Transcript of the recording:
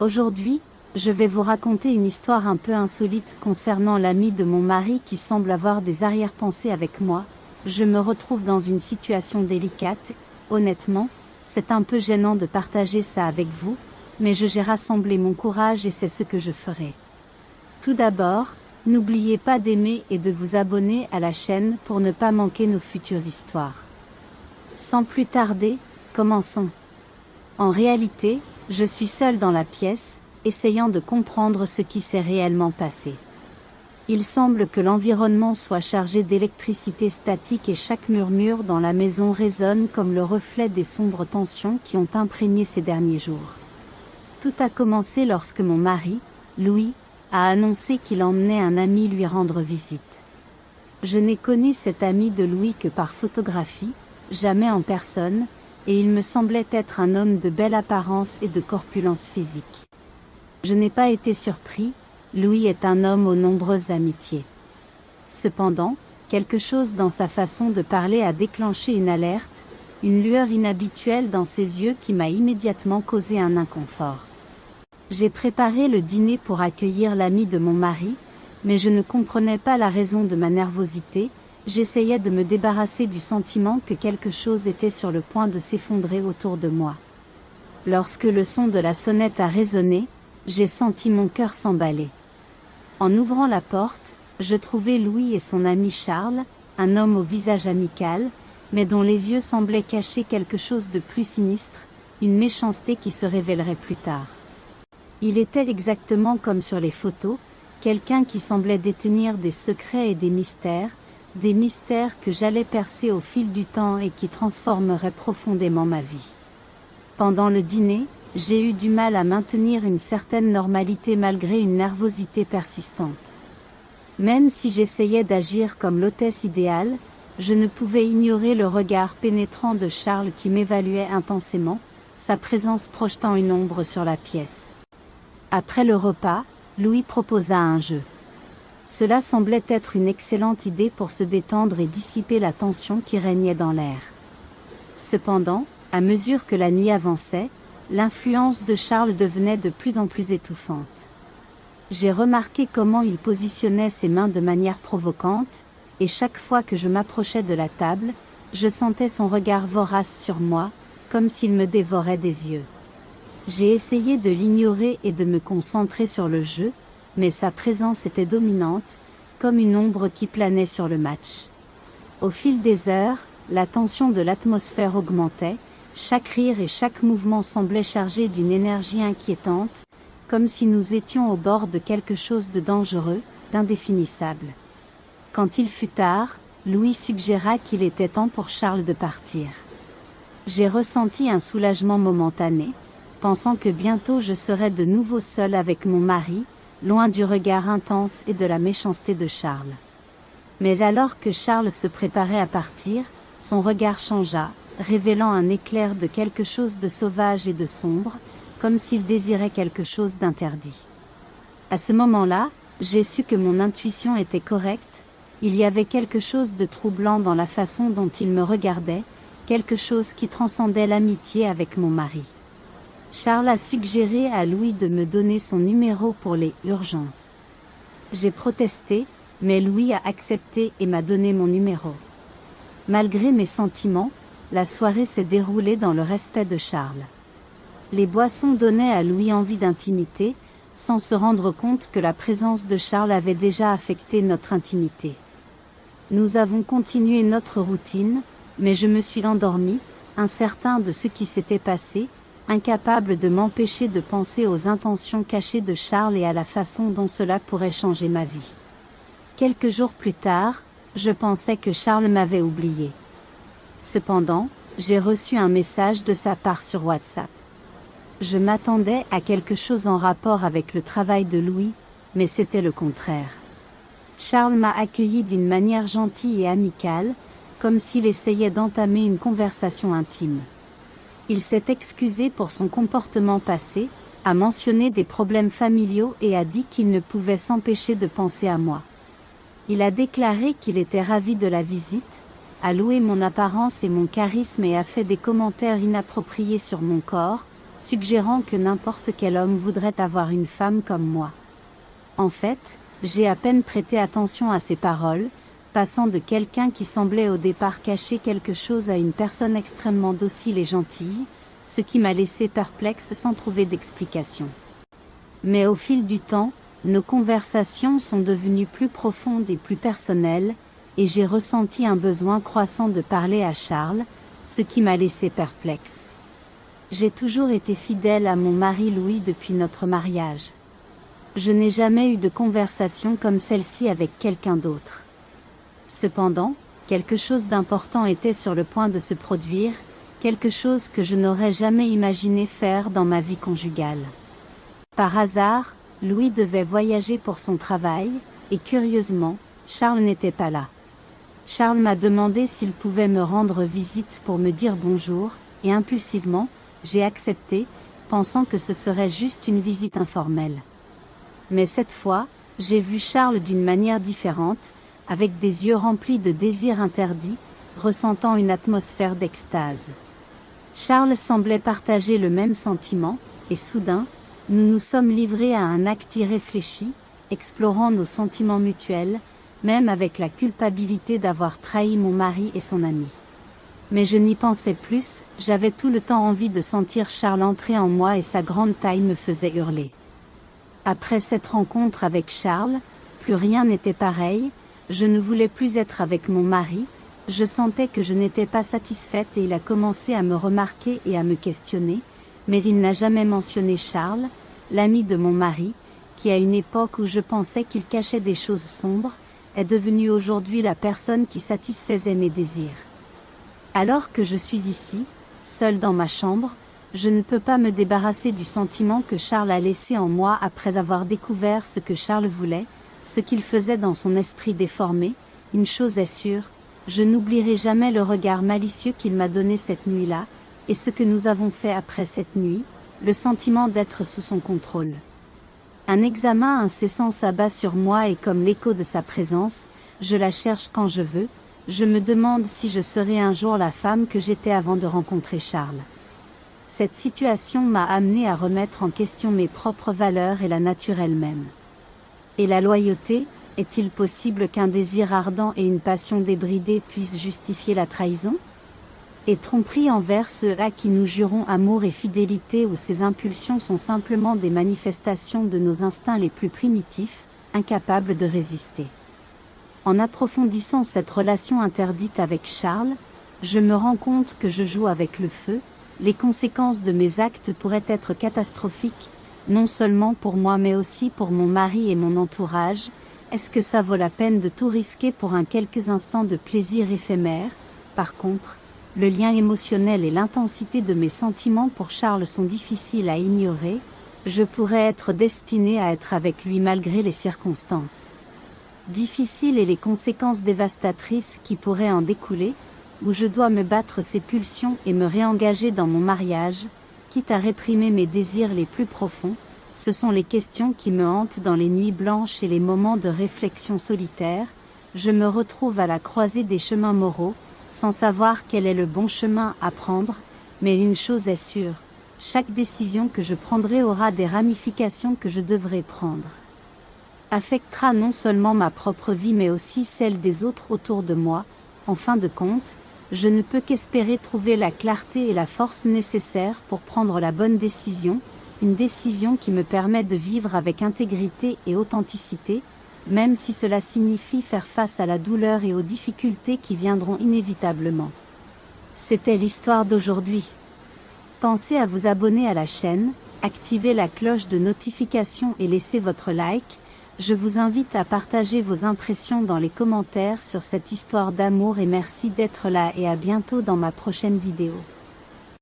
Aujourd'hui, je vais vous raconter une histoire un peu insolite concernant l'ami de mon mari qui semble avoir des arrière-pensées avec moi. Je me retrouve dans une situation délicate. Honnêtement, c'est un peu gênant de partager ça avec vous, mais j'ai rassemblé mon courage et c'est ce que je ferai. Tout d'abord, n'oubliez pas d'aimer et de vous abonner à la chaîne pour ne pas manquer nos futures histoires. Sans plus tarder, commençons. En réalité, je suis seule dans la pièce, essayant de comprendre ce qui s'est réellement passé. Il semble que l'environnement soit chargé d'électricité statique et chaque murmure dans la maison résonne comme le reflet des sombres tensions qui ont imprégné ces derniers jours. Tout a commencé lorsque mon mari, Louis, a annoncé qu'il emmenait un ami lui rendre visite. Je n'ai connu cet ami de Louis que par photographie, jamais en personne, et il me semblait être un homme de belle apparence et de corpulence physique. Je n'ai pas été surpris, Louis est un homme aux nombreuses amitiés. Cependant, quelque chose dans sa façon de parler a déclenché une alerte, une lueur inhabituelle dans ses yeux qui m'a immédiatement causé un inconfort. J'ai préparé le dîner pour accueillir l'ami de mon mari, mais je ne comprenais pas la raison de ma nervosité. J'essayais de me débarrasser du sentiment que quelque chose était sur le point de s'effondrer autour de moi. Lorsque le son de la sonnette a résonné, j'ai senti mon cœur s'emballer. En ouvrant la porte, je trouvais Louis et son ami Charles, un homme au visage amical, mais dont les yeux semblaient cacher quelque chose de plus sinistre, une méchanceté qui se révélerait plus tard. Il était exactement comme sur les photos, quelqu'un qui semblait détenir des secrets et des mystères que j'allais percer au fil du temps et qui transformeraient profondément ma vie. Pendant le dîner, j'ai eu du mal à maintenir une certaine normalité malgré une nervosité persistante. Même si j'essayais d'agir comme l'hôtesse idéale, je ne pouvais ignorer le regard pénétrant de Charles qui m'évaluait intensément, sa présence projetant une ombre sur la pièce. Après le repas, Louis proposa un jeu. Cela semblait être une excellente idée pour se détendre et dissiper la tension qui régnait dans l'air. Cependant, à mesure que la nuit avançait, l'influence de Charles devenait de plus en plus étouffante. J'ai remarqué comment il positionnait ses mains de manière provocante, et chaque fois que je m'approchais de la table, je sentais son regard vorace sur moi, comme s'il me dévorait des yeux. J'ai essayé de l'ignorer et de me concentrer sur le jeu, mais sa présence était dominante, comme une ombre qui planait sur le match. Au fil des heures, la tension de l'atmosphère augmentait, chaque rire et chaque mouvement semblaient chargés d'une énergie inquiétante, comme si nous étions au bord de quelque chose de dangereux, d'indéfinissable. Quand il fut tard, Louis suggéra qu'il était temps pour Charles de partir. J'ai ressenti un soulagement momentané, pensant que bientôt je serais de nouveau seule avec mon mari, loin du regard intense et de la méchanceté de Charles. Mais alors que Charles se préparait à partir, son regard changea, révélant un éclair de quelque chose de sauvage et de sombre, comme s'il désirait quelque chose d'interdit. À ce moment-là, j'ai su que mon intuition était correcte, il y avait quelque chose de troublant dans la façon dont il me regardait, quelque chose qui transcendait l'amitié avec mon mari. Charles a suggéré à Louis de me donner son numéro pour les urgences. J'ai protesté, mais Louis a accepté et m'a donné mon numéro. Malgré mes sentiments, la soirée s'est déroulée dans le respect de Charles. Les boissons donnaient à Louis envie d'intimité, sans se rendre compte que la présence de Charles avait déjà affecté notre intimité. Nous avons continué notre routine, mais je me suis endormie, incertain de ce qui s'était passé, incapable de m'empêcher de penser aux intentions cachées de Charles et à la façon dont cela pourrait changer ma vie. Quelques jours plus tard, je pensais que Charles m'avait oublié. Cependant, j'ai reçu un message de sa part sur WhatsApp. Je m'attendais à quelque chose en rapport avec le travail de Louis, mais c'était le contraire. Charles m'a accueilli d'une manière gentille et amicale, comme s'il essayait d'entamer une conversation intime. Il s'est excusé pour son comportement passé, a mentionné des problèmes familiaux et a dit qu'il ne pouvait s'empêcher de penser à moi. Il a déclaré qu'il était ravi de la visite, a loué mon apparence et mon charisme et a fait des commentaires inappropriés sur mon corps, suggérant que n'importe quel homme voudrait avoir une femme comme moi. En fait, j'ai à peine prêté attention à ces paroles, passant de quelqu'un qui semblait au départ cacher quelque chose à une personne extrêmement docile et gentille, ce qui m'a laissé perplexe sans trouver d'explication. Mais au fil du temps, nos conversations sont devenues plus profondes et plus personnelles, et j'ai ressenti un besoin croissant de parler à Charles, ce qui m'a laissé perplexe. J'ai toujours été fidèle à mon mari Louis depuis notre mariage. Je n'ai jamais eu de conversation comme celle-ci avec quelqu'un d'autre. Cependant, quelque chose d'important était sur le point de se produire, quelque chose que je n'aurais jamais imaginé faire dans ma vie conjugale. Par hasard, Louis devait voyager pour son travail, et curieusement, Charles n'était pas là. Charles m'a demandé s'il pouvait me rendre visite pour me dire bonjour, et impulsivement, j'ai accepté, pensant que ce serait juste une visite informelle. Mais cette fois, j'ai vu Charles d'une manière différente, avec des yeux remplis de désirs interdits, ressentant une atmosphère d'extase. Charles semblait partager le même sentiment, et soudain, nous nous sommes livrés à un acte irréfléchi, explorant nos sentiments mutuels, même avec la culpabilité d'avoir trahi mon mari et son ami. Mais je n'y pensais plus, j'avais tout le temps envie de sentir Charles entrer en moi et sa grande taille me faisait hurler. Après cette rencontre avec Charles, plus rien n'était pareil, je ne voulais plus être avec mon mari, je sentais que je n'étais pas satisfaite et il a commencé à me remarquer et à me questionner, mais il n'a jamais mentionné Charles, l'ami de mon mari, qui à une époque où je pensais qu'il cachait des choses sombres, est devenu aujourd'hui la personne qui satisfaisait mes désirs. Alors que je suis ici, seule dans ma chambre, je ne peux pas me débarrasser du sentiment que Charles a laissé en moi après avoir découvert ce que Charles voulait, ce qu'il faisait dans son esprit déformé. Une chose est sûre, je n'oublierai jamais le regard malicieux qu'il m'a donné cette nuit-là, et ce que nous avons fait après cette nuit, le sentiment d'être sous son contrôle. Un examen incessant s'abat sur moi et comme l'écho de sa présence, je la cherche quand je veux, je me demande si je serai un jour la femme que j'étais avant de rencontrer Charles. Cette situation m'a amené à remettre en question mes propres valeurs et la nature elle-même. Et la loyauté, est-il possible qu'un désir ardent et une passion débridée puissent justifier la trahison ? Et tromperie envers ceux à qui nous jurons amour et fidélité ou ces impulsions sont simplement des manifestations de nos instincts les plus primitifs, incapables de résister. En approfondissant cette relation interdite avec Charles, je me rends compte que je joue avec le feu, les conséquences de mes actes pourraient être catastrophiques, non seulement pour moi mais aussi pour mon mari et mon entourage. Est-ce que ça vaut la peine de tout risquer pour un quelques instants de plaisir éphémère ? Par contre, le lien émotionnel et l'intensité de mes sentiments pour Charles sont difficiles à ignorer, je pourrais être destinée à être avec lui malgré les circonstances difficiles et les conséquences dévastatrices qui pourraient en découler, où je dois me battre ces pulsions et me réengager dans mon mariage, quitte à réprimer mes désirs les plus profonds. Ce sont les questions qui me hantent dans les nuits blanches et les moments de réflexion solitaire. Je me retrouve à la croisée des chemins moraux, sans savoir quel est le bon chemin à prendre, mais une chose est sûre, chaque décision que je prendrai aura des ramifications que je devrai prendre. Affectera non seulement ma propre vie mais aussi celle des autres autour de moi. En fin de compte, je ne peux qu'espérer trouver la clarté et la force nécessaires pour prendre la bonne décision, une décision qui me permet de vivre avec intégrité et authenticité, même si cela signifie faire face à la douleur et aux difficultés qui viendront inévitablement. C'était l'histoire d'aujourd'hui. Pensez à vous abonner à la chaîne, activer la cloche de notification et laisser votre like. Je vous invite à partager vos impressions dans les commentaires sur cette histoire d'amour et merci d'être là et à bientôt dans ma prochaine vidéo.